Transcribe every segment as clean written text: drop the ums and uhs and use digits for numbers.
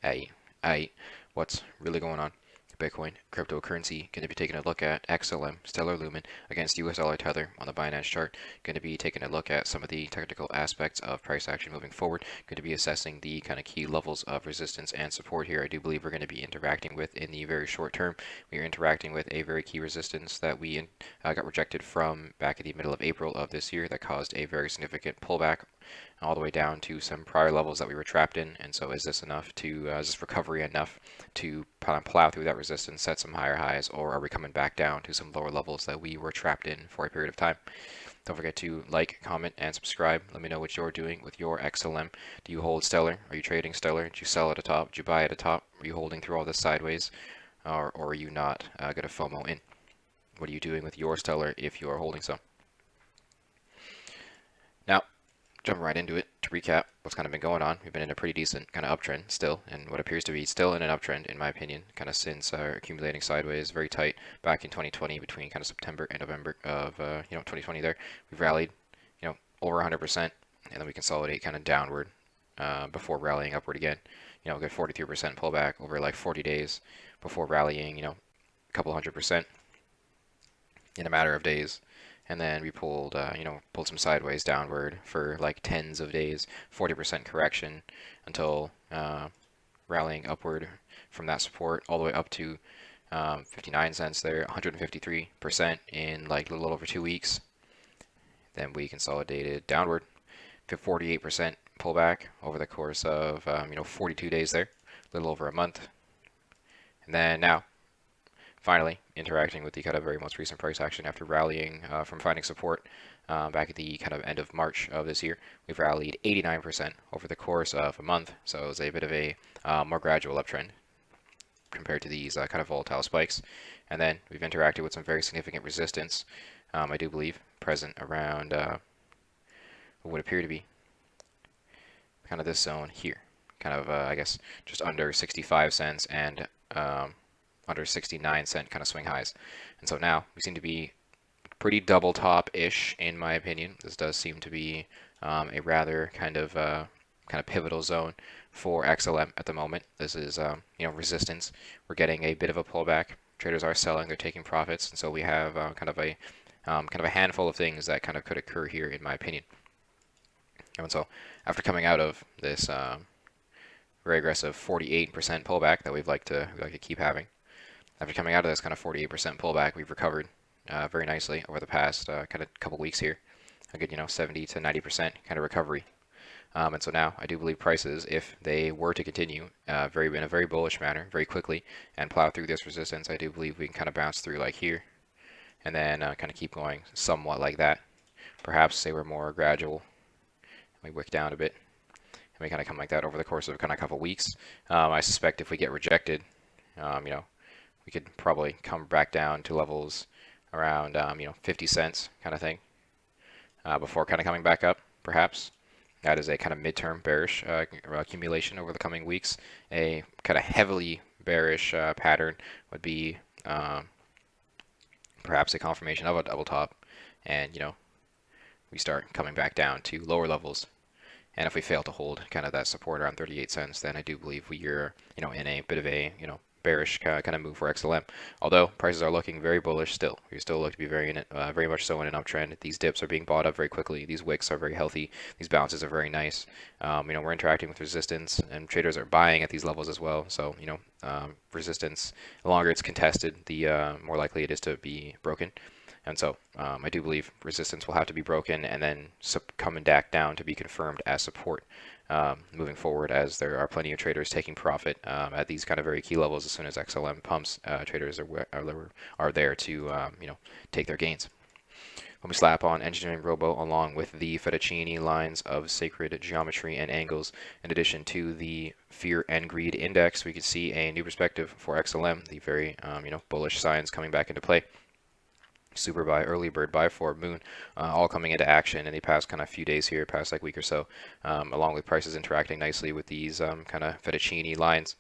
Hey, what's really going on? Bitcoin, cryptocurrency, going to be taking a look at XLM, Stellar Lumen, against US dollar tether on the Binance chart. Going to be taking a look at some of the technical aspects of price action moving forward. Going to be assessing the kind of key levels of resistance and support here. I do believe we're going to be interacting with in the very short term. We are interacting with a very key resistance that we got rejected from back at the middle of April of this year that caused a very significant pullback all the way down to some prior levels that we were trapped in. And so is this enough to, is this recovery enough to kind of plow through that resistance, set some higher highs, or are we coming back down to some lower levels that we were trapped in for a period of time? Don't forget to like, comment, and subscribe. Let me know what you're doing with your XLM. Do you hold Stellar? Are you trading Stellar? Did you sell at the top? Did you buy at the top? Are you holding through all this sideways? Or are you not going to FOMO in? What are you doing with your Stellar if you are holding some? Now, jumping right into it, to recap what's kind of been going on, we've been in a pretty decent kind of uptrend still, and what appears to be still in an uptrend, in my opinion, kind of since accumulating sideways very tight back in 2020 between kind of September and November of 2020 there. We've rallied over 100%, and then we consolidate kind of downward before rallying upward again. A good 43% pullback over like 40 days before rallying, a couple 100% in a matter of days. And then we pulled some sideways downward for like tens of days, 40% correction until rallying upward from that support all the way up to 59 cents there, 153% in like a little over 2 weeks. Then we consolidated downward, 48% pullback over the course of 42 days there, a little over a month. And then now, finally interacting with the kind of very most recent price action after rallying from finding support back at the kind of end of March of this year. We've rallied 89% over the course of a month, so it's a bit of a more gradual uptrend compared to these kind of volatile spikes. And then we've interacted with some very significant resistance, I do believe, present around what would appear to be kind of this zone here, kind of I guess just under 65 cents and under 69-cent kind of swing highs. And so now we seem to be pretty double top-ish, in my opinion. This does seem to be a rather kind of pivotal zone for XLM at the moment. This is resistance. We're getting a bit of a pullback. Traders are selling, they're taking profits, and so we have kind of a handful of things that kind of could occur here, in my opinion. And so after coming out of this very aggressive 48% pullback that we like to keep having, after coming out of this kind of 48% pullback, we've recovered very nicely over the past kind of couple weeks here. A good 70 to 90% kind of recovery. And so now I do believe prices, if they were to continue in a very bullish manner, very quickly, and plow through this resistance, I do believe we can kind of bounce through like here, and then kind of keep going somewhat like that. Perhaps they were more gradual. We wick down a bit, and we kind of come like that over the course of kind of a couple weeks. I suspect if we get rejected, we could probably come back down to levels around 50 cents kind of thing before kind of coming back up, perhaps. That is a kind of midterm bearish accumulation over the coming weeks. A kind of heavily bearish pattern would be perhaps a confirmation of a double top, and we start coming back down to lower levels. And if we fail to hold kind of that support around 38 cents, then I do believe we are in a bit of a bearish kind of move for XLM. Although prices are looking very bullish still. We still look to be very much so in an uptrend. These dips are being bought up very quickly. These wicks are very healthy. These bounces are very nice. We're interacting with resistance, and traders are buying at these levels as well. So resistance, the longer it's contested, the more likely it is to be broken. And so I do believe resistance will have to be broken and then coming back down to be confirmed as support moving forward, as there are plenty of traders taking profit at these kind of very key levels. As soon as XLM pumps, traders are there to take their gains. When we slap on EngineeringRobo along with the fettuccine lines of sacred geometry and angles, in addition to the fear and greed index, we can see a new perspective for XLM, the very bullish signs coming back into play. Super buy, early bird buy for Moon, all coming into action in the past kind of few days here, past like week or so, along with prices interacting nicely with these kind of fettuccine lines.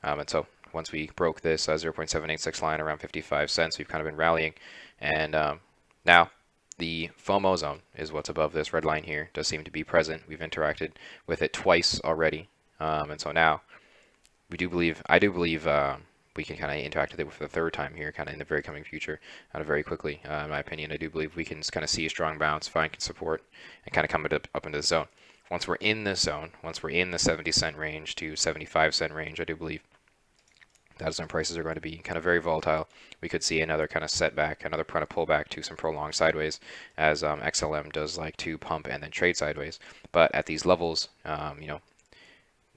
And so once we broke this 0.786 line around 55 cents, we've kind of been rallying. And now the FOMO zone is what's above this red line here. It does seem to be present. We've interacted with it twice already. And so now I do believe we can kind of interact with it for the third time here, kind of in the very coming future, very quickly. In my opinion, I do believe we can kind of see a strong bounce, find support, and kind of come up into the zone. Once we're in this zone, once we're in the 70-cent range to 75-cent range, I do believe that's when prices are going to be kind of very volatile. We could see another kind of setback, another kind of pullback to some prolonged sideways, as XLM does like to pump and then trade sideways. But at these levels,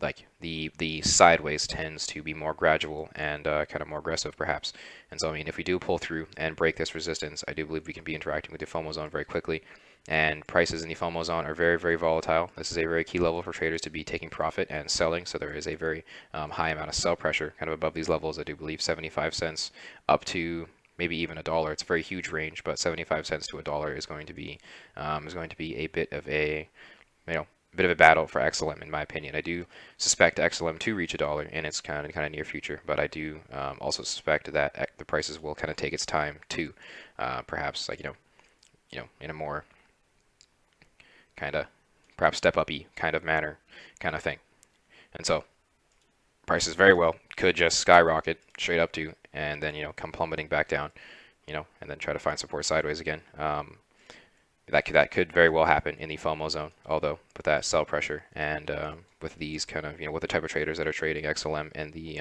like the sideways tends to be more gradual and kind of more aggressive perhaps. And so I mean, if we do pull through and break this resistance, I do believe we can be interacting with the FOMO zone very quickly. And prices in the FOMO zone are very, very volatile. This is a very key level for traders to be taking profit and selling. So there is a very high amount of sell pressure kind of above these levels. I do believe 75 cents up to maybe even $1. It's a very huge range, but 75 cents to $1 is going to be a bit of a bit of a battle for XLM, in my opinion. I do suspect XLM to reach $1 in its kind of near future, but I do also suspect that the prices will kind of take its time to perhaps in a more kind of perhaps step up-y kind of manner kind of thing. And so prices very well could just skyrocket straight up to and then come plummeting back down, and then try to find support sideways again. That could very well happen in the FOMO zone, although with that sell pressure and with these kind of with the type of traders that are trading XLM and the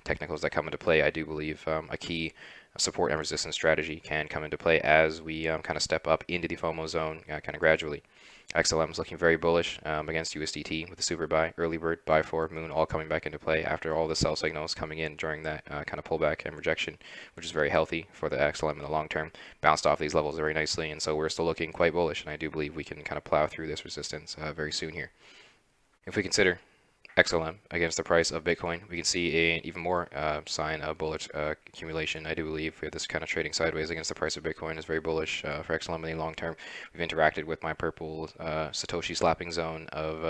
technicals that come into play, I do believe a key support and resistance strategy can come into play as we kind of step up into the FOMO zone kind of gradually. XLM is looking very bullish against USDT with the super buy, early bird, buy for, moon all coming back into play after all the sell signals coming in during that kind of pullback and rejection, which is very healthy for the XLM in the long term. Bounced off these levels very nicely, and so we're still looking quite bullish, and I do believe we can kind of plow through this resistance very soon here. If we consider XLM against the price of Bitcoin, we can see an even more sign of bullish accumulation. I do believe we have this kind of trading sideways against the price of Bitcoin is very bullish for XLM in the long term. We've interacted with my purple Satoshi slapping zone of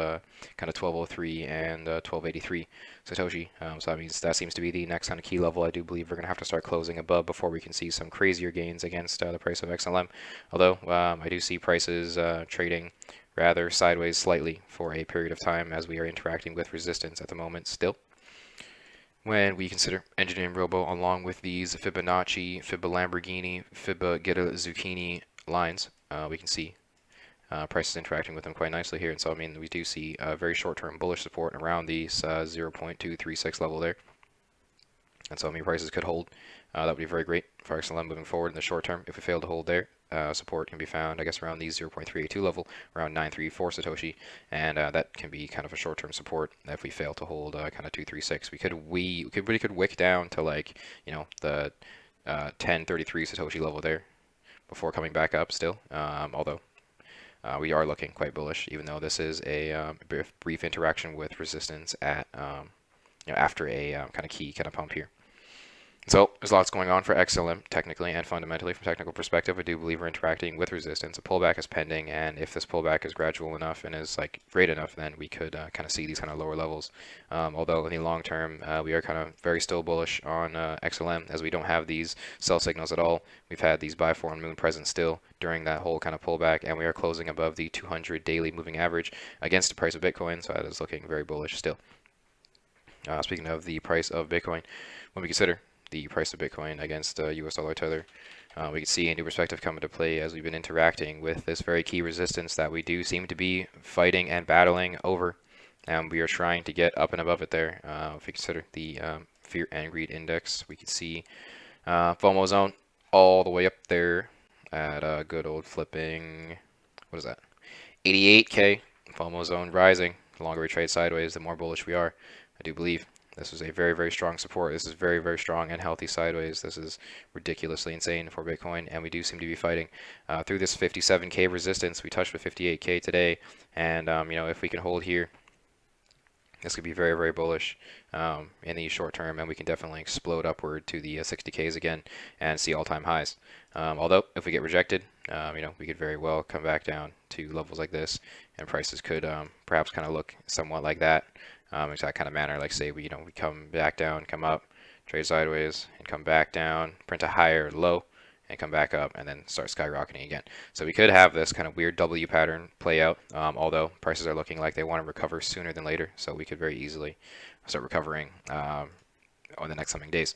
kind of 1203 and 1283 Satoshi. So that means that seems to be the next kind of key level. I do believe we're going to have to start closing above before we can see some crazier gains against the price of XLM. Although I do see prices trading rather sideways slightly for a period of time as we are interacting with resistance at the moment still. When we consider EngineeringRobo along with these Fibonacci, Lamborghini, Get a Zucchini lines, we can see prices interacting with them quite nicely here. And so I mean we do see very short-term bullish support around these 0.236 level there. And so I mean prices could hold. That would be very great for XLM moving forward in the short term. If we fail to hold there, support can be found, I guess, around the 0.382 level, around 934 Satoshi, and that can be kind of a short-term support. If we fail to hold kind of 236, we could wick down to like the 1033 Satoshi level there before coming back up still. Although we are looking quite bullish, even though this is a brief interaction with resistance at after a kind of key kind of pump here. So there's lots going on for XLM technically and fundamentally from a technical perspective. I do believe we're interacting with resistance. A pullback is pending, and if this pullback is gradual enough and is like great enough, then we could kind of see these kind of lower levels. Although in the long term, we are kind of very still bullish on XLM as we don't have these sell signals at all. We've had these buy for and moon present still during that whole kind of pullback, and we are closing above the 200 daily moving average against the price of Bitcoin, so that is looking very bullish still. Speaking of the price of Bitcoin, when we consider the price of Bitcoin against US dollar tether, we can see a new perspective come into play as we've been interacting with this very key resistance that we do seem to be fighting and battling over, and we are trying to get up and above it there. If we consider the fear and greed index, we can see FOMO zone all the way up there at a good old flipping, what is that, 88K. FOMO zone rising. The longer we trade sideways, the more bullish we are. I do believe this is a very, very strong support. This is very, very strong and healthy sideways. This is ridiculously insane for Bitcoin, and we do seem to be fighting through this 57K resistance. We touched with 58K today, and if we can hold here, this could be very, very bullish in the short term, and we can definitely explode upward to the 60Ks again and see all-time highs. Although, if we get rejected, we could very well come back down to levels like this, and prices could perhaps kind of look somewhat like that. It's that kind of manner, like say we come back down, come up, trade sideways, and come back down, print a higher low, and come back up and then start skyrocketing again. So we could have this kind of weird W pattern play out, although prices are looking like they want to recover sooner than later. So we could very easily start recovering in the next coming days.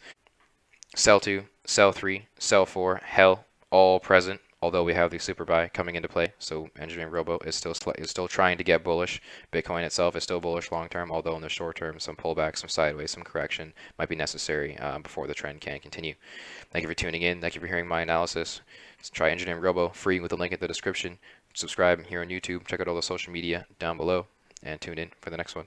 Sell 2, sell 3, sell 4, hell, all present. Although we have the super buy coming into play, so EngineeringRobo is still trying to get bullish. Bitcoin itself is still bullish long term, although in the short term, some pullback, some sideways, some correction might be necessary before the trend can continue. Thank you for tuning in. Thank you for hearing my analysis. Try EngineeringRobo free with the link in the description. Subscribe here on YouTube. Check out all the social media down below, and tune in for the next one.